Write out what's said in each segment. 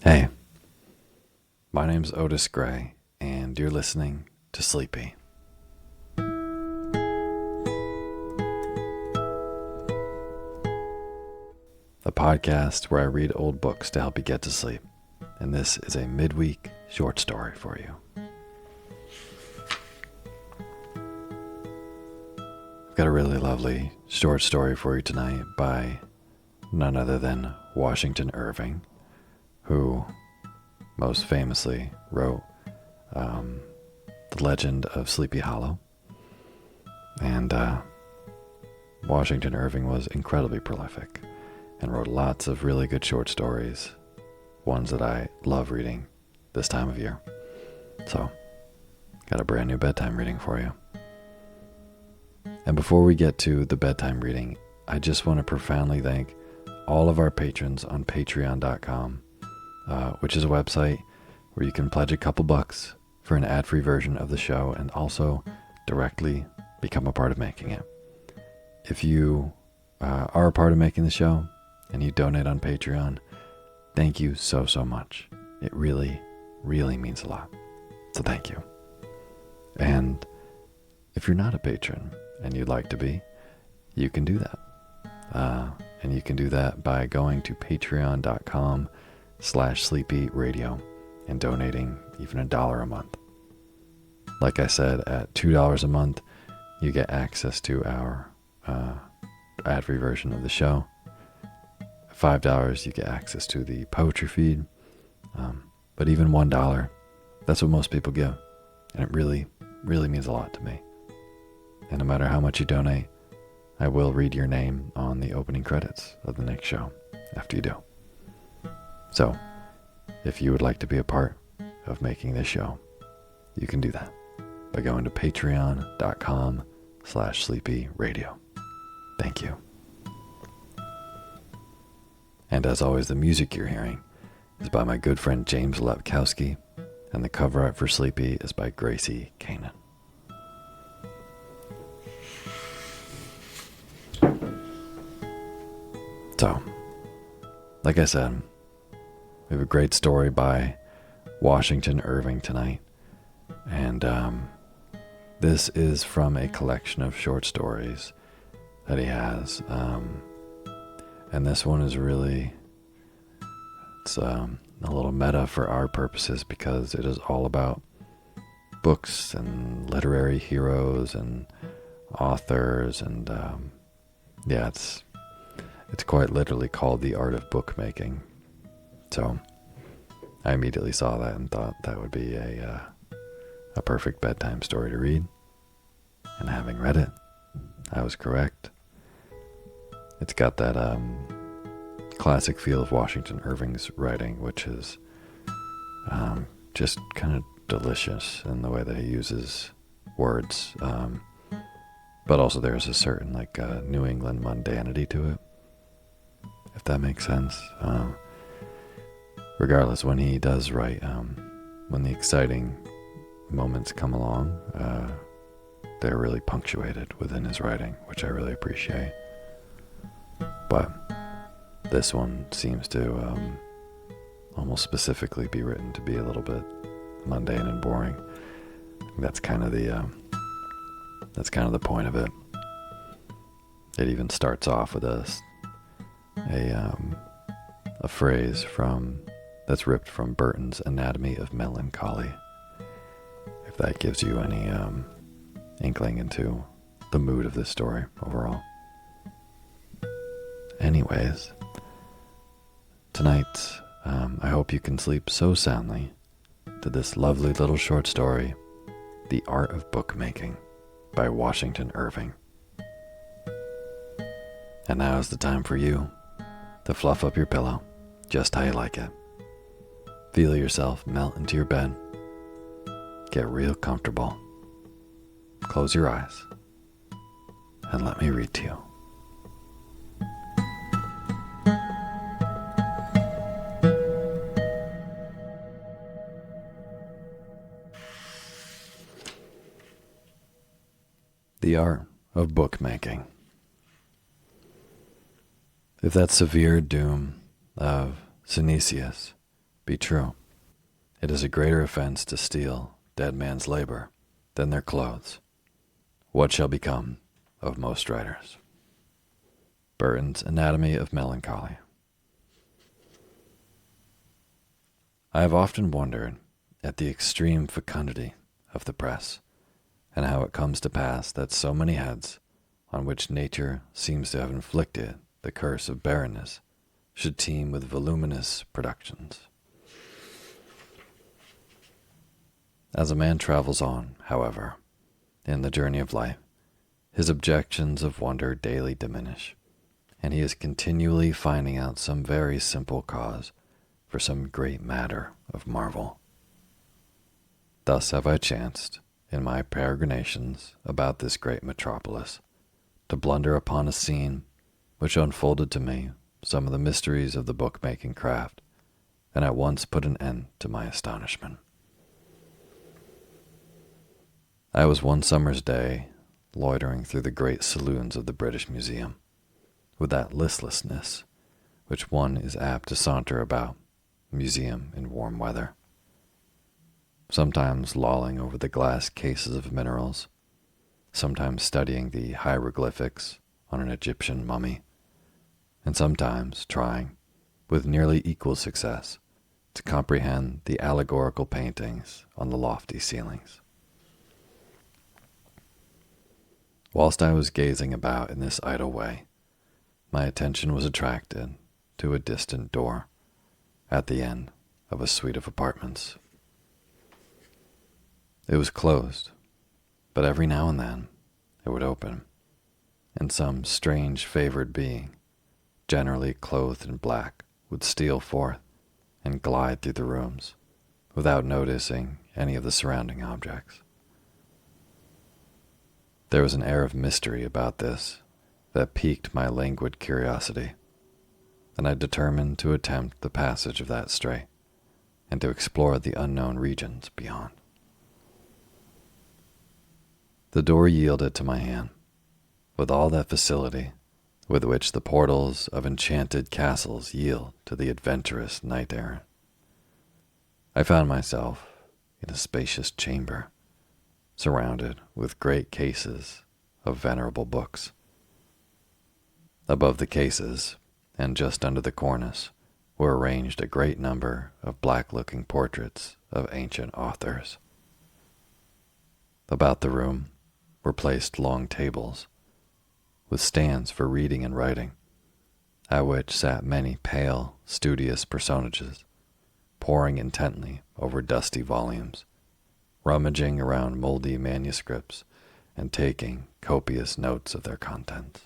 Hey, my name's Otis Gray, and you're listening to Sleepy. A podcast where I read old books to help you get to sleep, and this is a midweek short story for you. I've got a really lovely short story for you tonight by none other than Washington Irving, who most famously wrote The Legend of Sleepy Hollow. And Washington Irving was incredibly prolific and wrote lots of really good short stories, ones that I love reading this time of year. So, got a brand new bedtime reading for you. And before we get to the bedtime reading, I just want to profoundly thank all of our patrons on patreon.com, which is a website where you can pledge a couple bucks for an ad-free version of the show and also directly become a part of making it. If you are a part of making the show and you donate on Patreon, thank you so much. It really, really means a lot. So thank you. And if you're not a patron and you'd like to be, you can do that. And you can do that by going to patreon.com/sleepyradio and donating even $1 a month. Like I said, at $2 a month, you get access to our ad-free version of the show. At $5, you get access to the poetry feed. But even $1, that's what most people give. And it really, really means a lot to me. And no matter how much you donate, I will read your name on the opening credits of the next show after you do. So, if you would like to be a part of making this show, you can do that by going to patreon.com/sleepyradio. Thank you. And as always, the music you're hearing is by my good friend James Lepkowski, and the cover art for Sleepy is by Gracie Kanan. So, like I said, we have a great story by Washington Irving tonight. And this is from a collection of short stories that he has. And this one is really, it's a little meta for our purposes because it is all about books and literary heroes and authors. And it's quite literally called The Art of Bookmaking. So I immediately saw that and thought that would be a perfect bedtime story to read. And having read it, I was correct. It's got that classic feel of Washington Irving's writing, which is just kind of delicious in the way that he uses words. But also there's a certain New England mundanity to it, if that makes sense. Regardless, when he does write, when the exciting moments come along, they're really punctuated within his writing, which I really appreciate. But this one seems to almost specifically be written to be a little bit mundane and boring. That's kind of the point of it. It even starts off with a phrase that's ripped from Burton's Anatomy of Melancholy. If that gives you any inkling into the mood of this story overall. Anyways, tonight I hope you can sleep so soundly to this lovely little short story, The Art of Bookmaking by Washington Irving. And now is the time for you to fluff up your pillow just how you like it. Feel yourself melt into your bed. Get real comfortable. Close your eyes and let me read to you. The Art of Bookmaking. If that severe doom of Synesius be true. It is a greater offense to steal dead man's labor than their clothes. What shall become of most writers? Burton's Anatomy of Melancholy. I have often wondered at the extreme fecundity of the press, and how it comes to pass that so many heads, on which nature seems to have inflicted the curse of barrenness, should teem with voluminous productions. As a man travels on, however, in the journey of life, his objections of wonder daily diminish, and he is continually finding out some very simple cause for some great matter of marvel. Thus have I chanced, in my peregrinations about this great metropolis, to blunder upon a scene which unfolded to me some of the mysteries of the bookmaking craft, and at once put an end to my astonishment. I was one summer's day loitering through the great saloons of the British Museum, with that listlessness which one is apt to saunter about a museum in warm weather, sometimes lolling over the glass cases of minerals, sometimes studying the hieroglyphics on an Egyptian mummy, and sometimes trying, with nearly equal success, to comprehend the allegorical paintings on the lofty ceilings. Whilst I was gazing about in this idle way, my attention was attracted to a distant door at the end of a suite of apartments. It was closed, but every now and then it would open, and some strange favored being, generally clothed in black, would steal forth and glide through the rooms without noticing any of the surrounding objects. There was an air of mystery about this that piqued my languid curiosity, and I determined to attempt the passage of that strait and to explore the unknown regions beyond. The door yielded to my hand with all that facility with which the portals of enchanted castles yield to the adventurous knight-errant. I found myself in a spacious chamber, surrounded with great cases of venerable books. Above the cases, and just under the cornice, were arranged a great number of black-looking portraits of ancient authors. About the room were placed long tables, with stands for reading and writing, at which sat many pale, studious personages, poring intently over dusty volumes, rummaging around moldy manuscripts, and taking copious notes of their contents.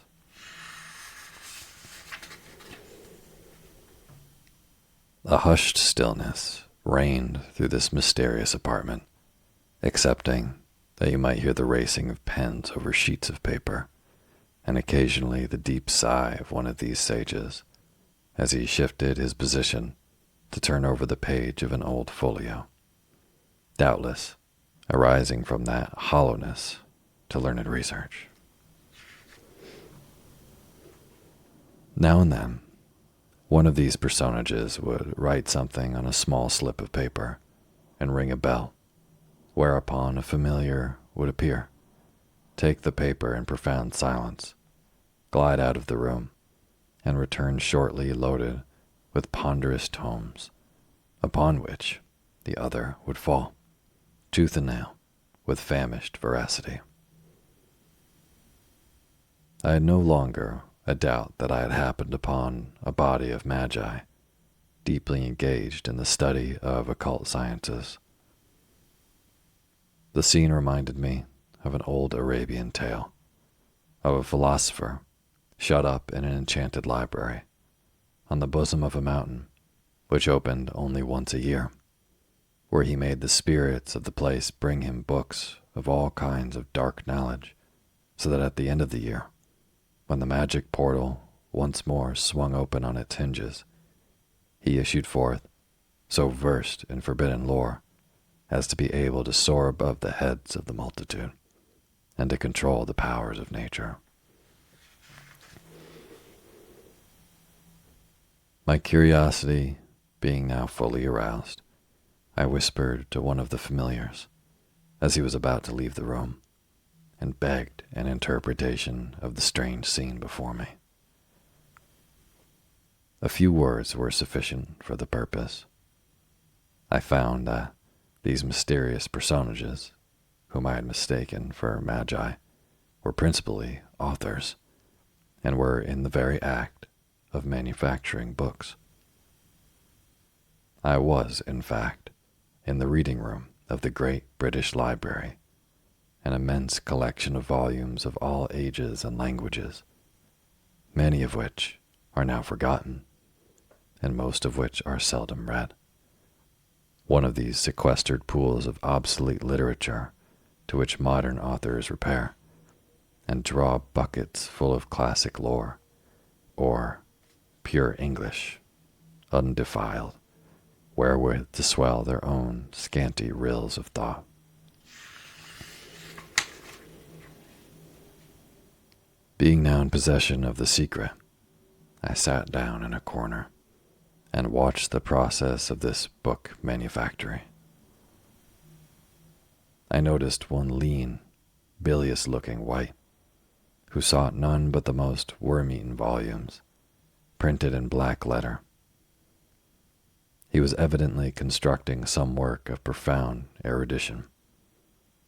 A hushed stillness reigned through this mysterious apartment, excepting that you might hear the racing of pens over sheets of paper, and occasionally the deep sigh of one of these sages as he shifted his position to turn over the page of an old folio, doubtless arising from that hollowness to learned research. Now and then, one of these personages would write something on a small slip of paper and ring a bell, whereupon a familiar would appear, take the paper in profound silence, glide out of the room, and return shortly loaded with ponderous tomes, upon which the other would fall, tooth and nail, with famished voracity. I had no longer a doubt that I had happened upon a body of magi, deeply engaged in the study of occult sciences. The scene reminded me of an old Arabian tale, of a philosopher shut up in an enchanted library on the bosom of a mountain which opened only once a year, where he made the spirits of the place bring him books of all kinds of dark knowledge, so that at the end of the year, when the magic portal once more swung open on its hinges, he issued forth, so versed in forbidden lore as to be able to soar above the heads of the multitude and to control the powers of nature. My curiosity being now fully aroused, I whispered to one of the familiars, as he was about to leave the room, and begged an interpretation of the strange scene before me. A few words were sufficient for the purpose. I found that these mysterious personages, whom I had mistaken for magi, were principally authors, and were in the very act of manufacturing books. I was, in fact, in the reading room of the Great British Library, an immense collection of volumes of all ages and languages, many of which are now forgotten, and most of which are seldom read. One of these sequestered pools of obsolete literature to which modern authors repair, and draw buckets full of classic lore, or pure English, undefiled, wherewith to swell their own scanty rills of thought. Being now in possession of the secret, I sat down in a corner and watched the process of this book manufactory. I noticed one lean, bilious-looking wight, who sought none but the most worm-eaten volumes, printed in black letter. He was evidently constructing some work of profound erudition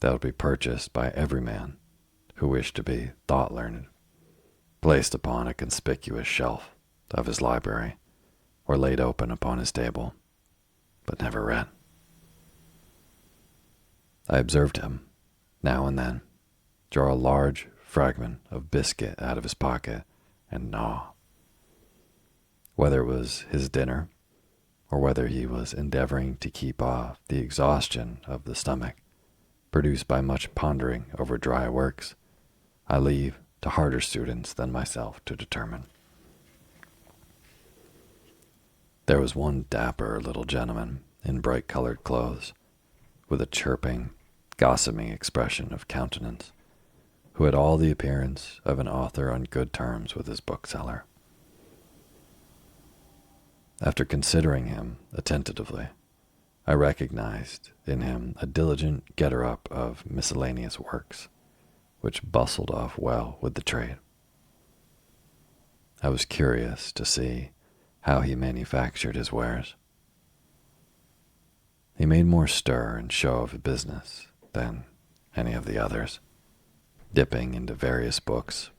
that would be purchased by every man who wished to be thought-learned, placed upon a conspicuous shelf of his library, or laid open upon his table, but never read. I observed him, now and then, draw a large fragment of biscuit out of his pocket and gnaw. Whether it was his dinner, or whether he was endeavoring to keep off the exhaustion of the stomach produced by much pondering over dry works, I leave to harder students than myself to determine. There was one dapper little gentleman in bright-colored clothes, with a chirping, gossiping expression of countenance, who had all the appearance of an author on good terms with his bookseller. After considering him attentively, I recognized in him a diligent getter-up of miscellaneous works, which bustled off well with the trade. I was curious to see how he manufactured his wares. He made more stir and show of business than any of the others, dipping into various books,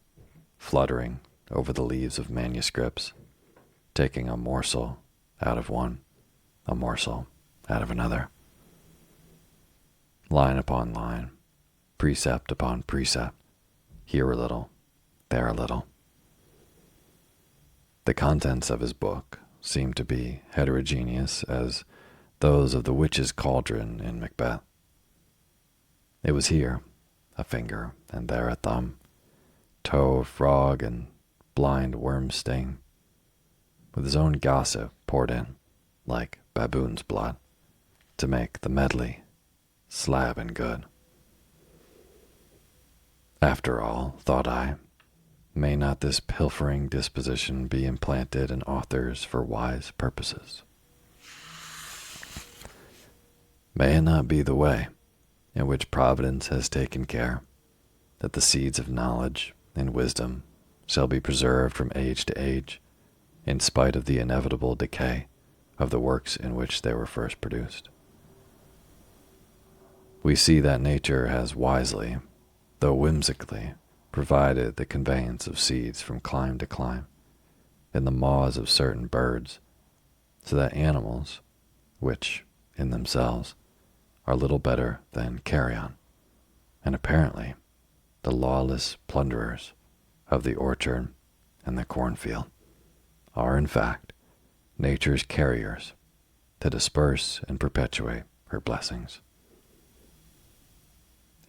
fluttering over the leaves of manuscripts, taking a morsel out of one, a morsel out of another, line upon line, precept upon precept, here a little, there a little. The contents of his book seemed to be heterogeneous as those of the witch's cauldron in Macbeth. It was here a finger and there a thumb, toe of frog and blind worm sting, with his own gossip poured in, like baboon's blood, to make the medley slab and good. After all, thought I, may not this pilfering disposition be implanted in authors for wise purposes? May it not be the way in which Providence has taken care that the seeds of knowledge and wisdom shall be preserved from age to age, in spite of the inevitable decay of the works in which they were first produced? We see that nature has wisely, though whimsically, provided the conveyance of seeds from clime to clime in the maws of certain birds, so that animals, which, in themselves, are little better than carrion, and apparently the lawless plunderers of the orchard and the cornfield, are in fact nature's carriers to disperse and perpetuate her blessings.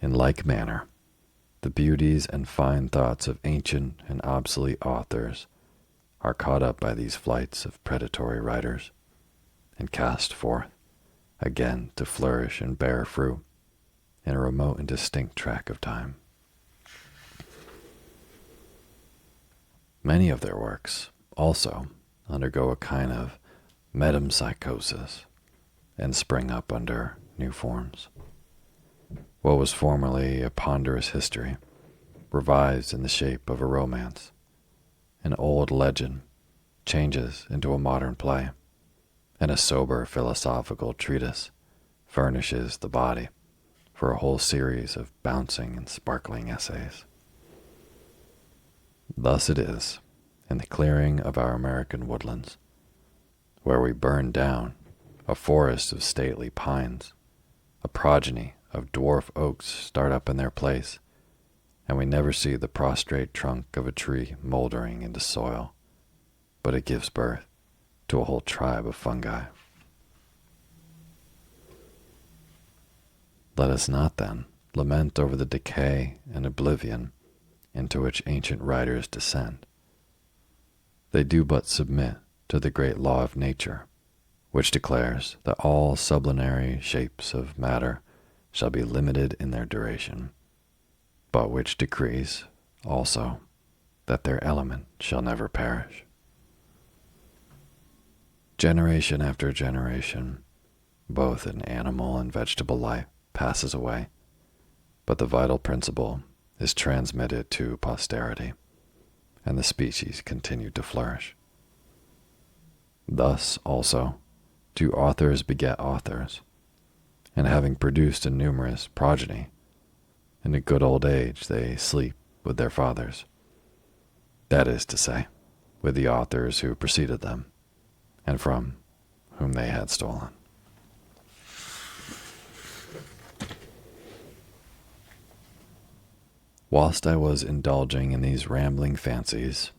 In like manner, the beauties and fine thoughts of ancient and obsolete authors are caught up by these flights of predatory writers and cast forth, again to flourish and bear fruit in a remote and distinct track of time. Many of their works also undergo a kind of metempsychosis and spring up under new forms. What was formerly a ponderous history, revised in the shape of a romance, an old legend, changes into a modern play, and a sober philosophical treatise furnishes the body for a whole series of bouncing and sparkling essays. Thus it is in the clearing of our American woodlands, where we burn down a forest of stately pines, a progeny of dwarf oaks start up in their place, and we never see the prostrate trunk of a tree moldering into soil, but it gives birth to a whole tribe of fungi. Let us not, then, lament over the decay and oblivion into which ancient writers descend. They do but submit to the great law of nature, which declares that all sublunary shapes of matter shall be limited in their duration, but which decrees, also, that their element shall never perish. Generation after generation, both in animal and vegetable life, passes away, but the vital principle is transmitted to posterity, and the species continue to flourish. Thus, also, do authors beget authors, and having produced a numerous progeny, in a good old age they sleep with their fathers, that is to say, with the authors who preceded them, and from whom they had stolen. Whilst I was indulging in these rambling fancies,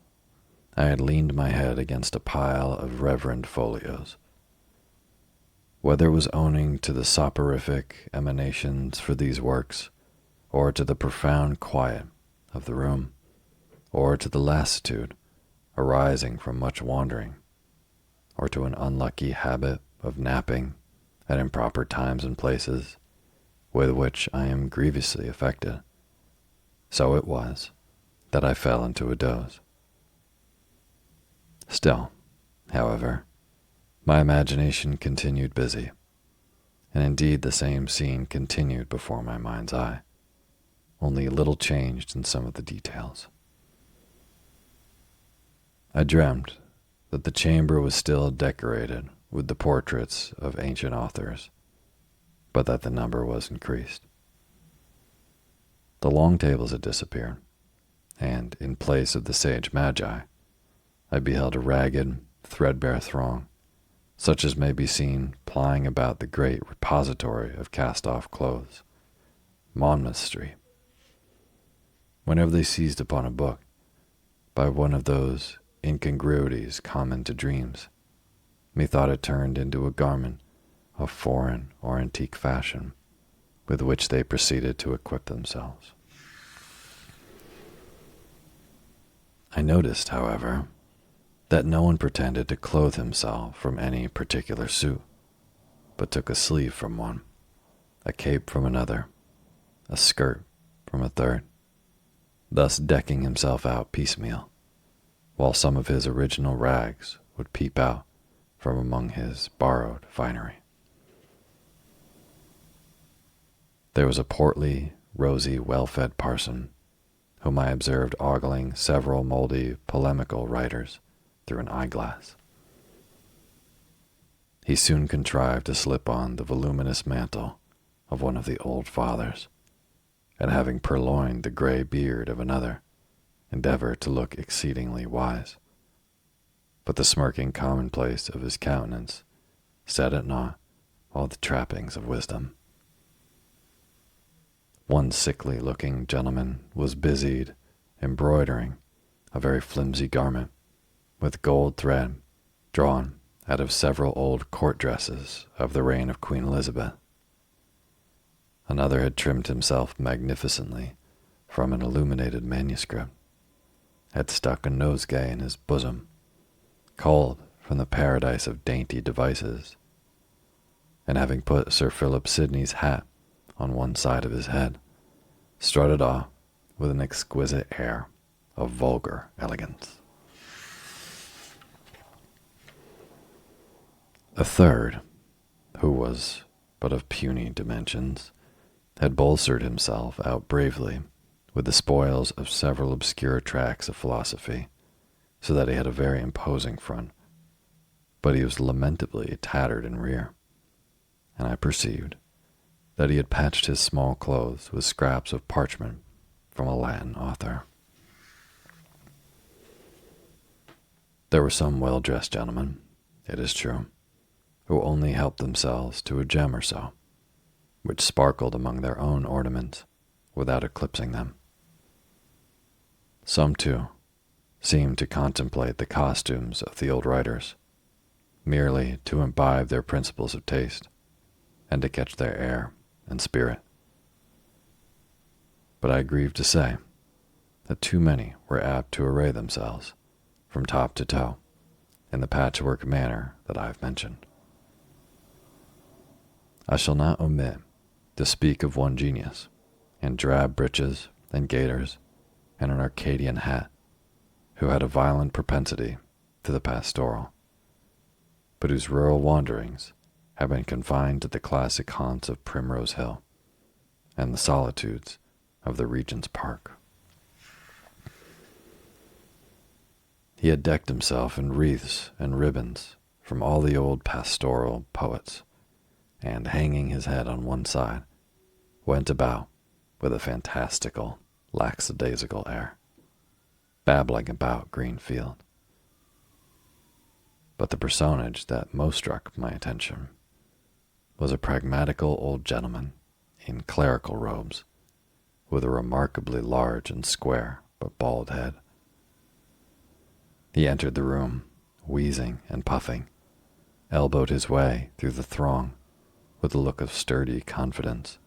I had leaned my head against a pile of reverend folios. Whether it was owing to the soporific emanations for these works, or to the profound quiet of the room, or to the lassitude arising from much wandering, or to an unlucky habit of napping at improper times and places, with which I am grievously affected, so it was that I fell into a doze. Still, however, my imagination continued busy, and indeed the same scene continued before my mind's eye, only a little changed in some of the details. I dreamt that the chamber was still decorated with the portraits of ancient authors, but that the number was increased. The long tables had disappeared, and in place of the sage magi, I beheld a ragged, threadbare throng, such as may be seen plying about the great repository of cast-off clothes, Monmouth Street. Whenever they seized upon a book, by one of those incongruities common to dreams, methought it turned into a garment of foreign or antique fashion, with which they proceeded to equip themselves. I noticed, however, that no one pretended to clothe himself from any particular suit, but took a sleeve from one, a cape from another, a skirt from a third, thus decking himself out piecemeal, while some of his original rags would peep out from among his borrowed finery. There was a portly, rosy, well-fed parson, whom I observed ogling several moldy polemical writers through an eyeglass. He soon contrived to slip on the voluminous mantle of one of the old fathers, and having purloined the gray beard of another, endeavored to look exceedingly wise. But the smirking commonplace of his countenance set at naught all the trappings of wisdom. One sickly-looking gentleman was busied embroidering a very flimsy garment with gold thread drawn out of several old court dresses of the reign of Queen Elizabeth. Another had trimmed himself magnificently from an illuminated manuscript, had stuck a nosegay in his bosom, culled from the paradise of dainty devices, and having put Sir Philip Sidney's hat on one side of his head, strutted off with an exquisite air of vulgar elegance. A third, who was but of puny dimensions, had bolstered himself out bravely with the spoils of several obscure tracts of philosophy, so that he had a very imposing front, but he was lamentably tattered in rear, and I perceived that he had patched his small clothes with scraps of parchment from a Latin author. There were some well-dressed gentlemen, it is true, who only helped themselves to a gem or so, which sparkled among their own ornaments without eclipsing them. Some, too, seemed to contemplate the costumes of the old writers, merely to imbibe their principles of taste and to catch their air and spirit. But I grieve to say that too many were apt to array themselves from top to toe in the patchwork manner that I have mentioned. I shall not omit to speak of one genius in drab breeches and gaiters and an Arcadian hat, who had a violent propensity to the pastoral, but whose rural wanderings have been confined to the classic haunts of Primrose Hill and the solitudes of the Regent's Park. He had decked himself in wreaths and ribbons from all the old pastoral poets, and hanging his head on one side, went about with a fantastical, lackadaisical air, babbling about Greenfield. But the personage that most struck my attention was a pragmatical old gentleman in clerical robes, with a remarkably large and square but bald head. He entered the room, wheezing and puffing, elbowed his way through the throng with a look of sturdy confidence,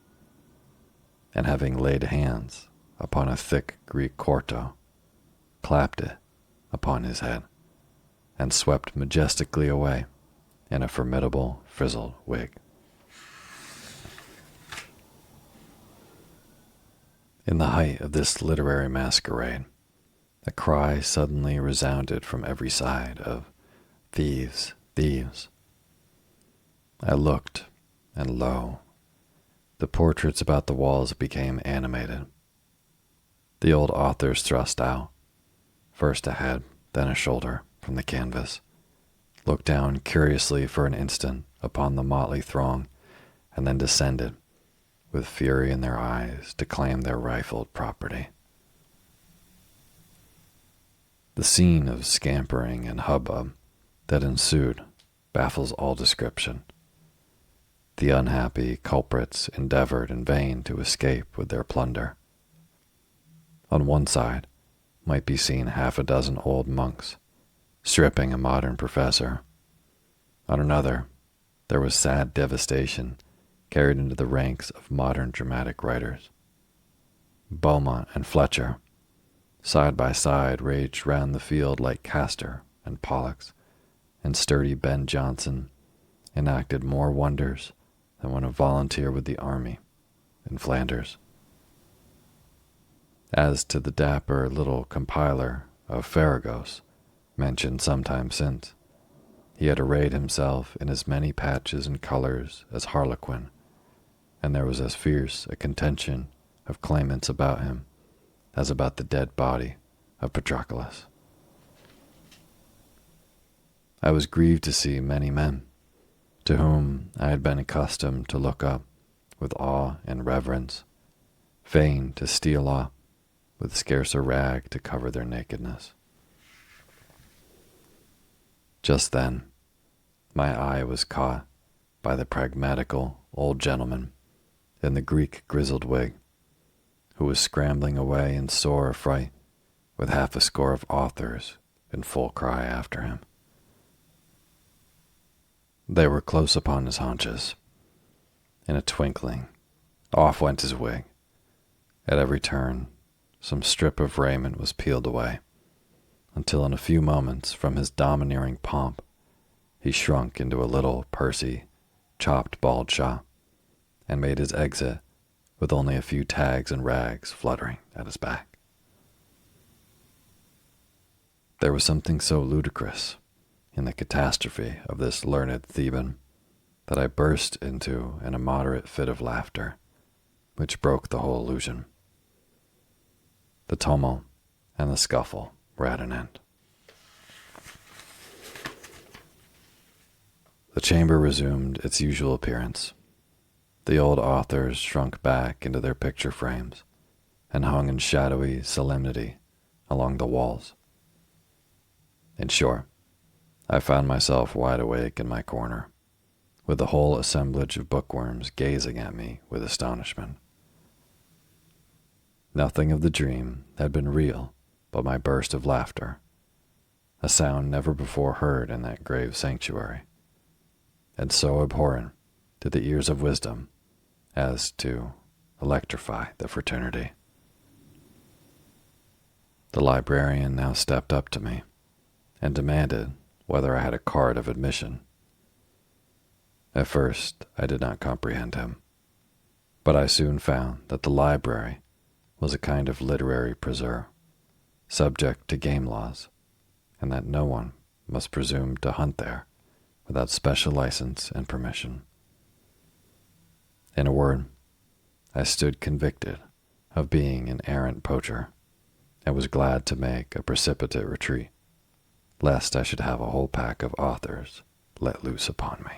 and having laid hands upon a thick Greek quarto, clapped it upon his head, and swept majestically away in a formidable frizzled wig. In the height of this literary masquerade, a cry suddenly resounded from every side of "Thieves! Thieves!" I looked, and lo, the portraits about the walls became animated. The old authors thrust out, first a head, then a shoulder, from the canvas, looked down curiously for an instant upon the motley throng, and then descended, with fury in their eyes, to claim their rifled property. The scene of scampering and hubbub that ensued baffles all description. The unhappy culprits endeavored in vain to escape with their plunder. On one side might be seen half a dozen old monks stripping a modern professor. On another, there was sad devastation carried into the ranks of modern dramatic writers. Beaumont and Fletcher, side by side, raged round the field like Castor and Pollux, and sturdy Ben Jonson enacted more wonders than when a volunteer with the army in Flanders. As to the dapper little compiler of Farragos, mentioned some time since, he had arrayed himself in as many patches and colors as Harlequin, and there was as fierce a contention of claimants about him as about the dead body of Patroclus. I was grieved to see many men, to whom I had been accustomed to look up with awe and reverence, fain to steal off with scarce a rag to cover their nakedness. Just then, my eye was caught by the pragmatical old gentleman in the Greek grizzled wig, who was scrambling away in sore affright with half a score of authors in full cry after him. They were close upon his haunches. In a twinkling, off went his wig. At every turn, some strip of raiment was peeled away, until in a few moments from his domineering pomp, he shrunk into a little pursy, chopped bald shop, and made his exit with only a few tags and rags fluttering at his back. There was something so ludicrous in the catastrophe of this learned Theban that I burst into an immoderate fit of laughter, which broke the whole illusion. The tumult and the scuffle were at an end. The chamber resumed its usual appearance. The old authors shrunk back into their picture frames and hung in shadowy solemnity along the walls. In short, I found myself wide awake in my corner, with the whole assemblage of bookworms gazing at me with astonishment. Nothing of the dream had been real but my burst of laughter, a sound never before heard in that grave sanctuary, and so abhorrent to the ears of wisdom as to electrify the fraternity. The librarian now stepped up to me and demanded whether I had a card of admission. At first, I did not comprehend him, but I soon found that the library was a kind of literary preserve, subject to game laws, and that no one must presume to hunt there without special license and permission. In a word, I stood convicted of being an errant poacher, and was glad to make a precipitate retreat, lest I should have a whole pack of authors let loose upon me.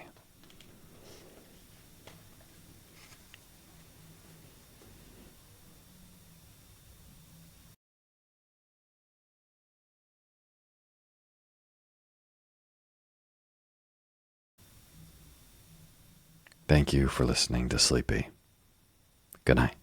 Thank you for listening to Sleepy. Good night.